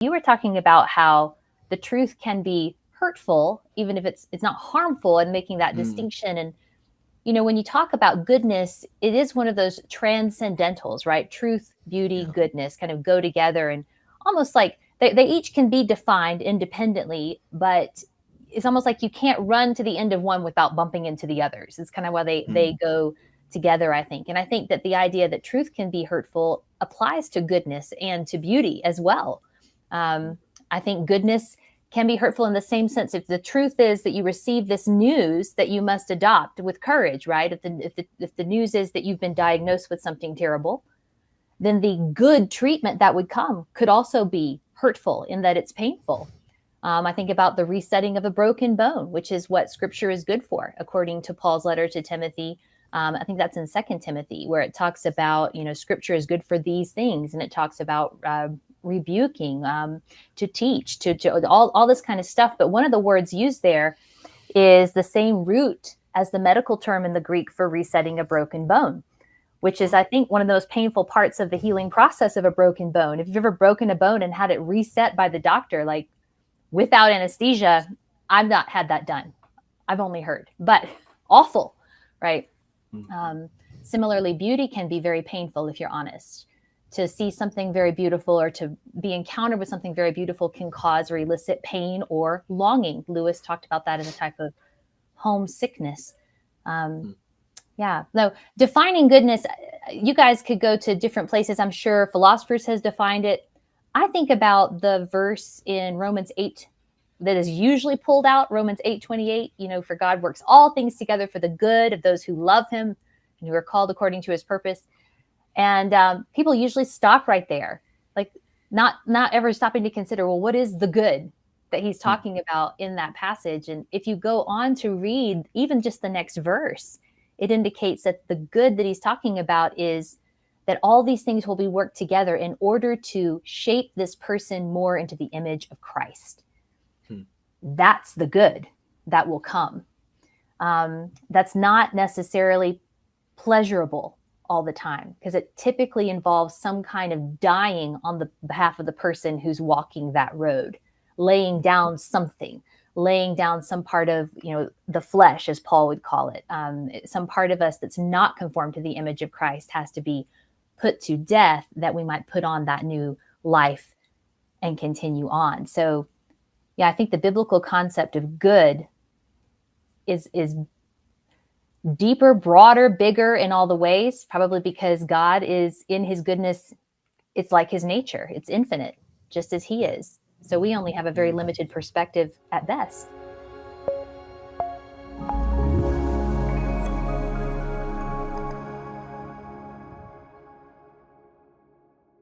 You were talking about how the truth can be hurtful, even if it's not harmful, and making that Mm, distinction. And when you talk about goodness, it is one of those transcendentals, right? Truth, beauty, yeah. goodness kind of go together, and almost like they each can be defined independently, but it's almost like you can't run to the end of one without bumping into the others. It's kind of why they Mm, go together, I think. And I think that the idea that truth can be hurtful applies to goodness and to beauty as well. mm, Um, I think goodness can be hurtful in the same sense. If the truth is that you receive this news that you must adopt with courage, right? If the news is that you've been diagnosed with something terrible, then the good treatment that would come could also be hurtful in that it's painful. I think about the resetting of a broken bone, which is what Scripture is good for, according to Paul's letter to Timothy. I think that's in Second Timothy, where it talks about, Scripture is good for these things, and it talks about rebuking, to teach, to all this kind of stuff. But one of the words used there is the same root as the medical term in the Greek for resetting a broken bone, which is, wow. I think, one of the most painful parts of the healing process of a broken bone. If you've ever broken a bone and had it reset by the doctor, like without anesthesia, I've not had that done. I've only heard, but awful, right? Mhm. Um, Similarly, beauty can be very painful if you're honest. To see something very beautiful or to be encountered with something very beautiful can cause or elicit pain or longing. Lewis talked about that in the type of homesickness. Um, Mm, yeah, no, defining goodness, you guys could go to different places. I'm sure philosophers has defined it. I think about the verse in Romans 8 that is usually pulled out, Romans 8:28, for God works all things together for the good of those who love him and who are called according to his purpose. And people usually stop right there, like not ever stopping to consider, well, what is the good that he's mm, talking about in that passage? And if you go on to read even just the next verse, it indicates that the good that he's talking about is that all these things will be worked together in order to shape this person more into the image of Christ. mm, That's the good that will come. That's not necessarily pleasurable all the time, because it typically involves some kind of dying on the behalf of the person who's walking that road, laying down something, laying down some part of the flesh, as Paul would call it. Some part of us that's not conformed to the image of Christ has to be put to death, that we might put on that new life and continue on. So yeah, I think the biblical concept of good is deeper, broader, bigger in all the ways, probably because God is in his goodness. It's like his nature, it's infinite, just as he yeah. is. So we only have a very Mm. limited perspective at best.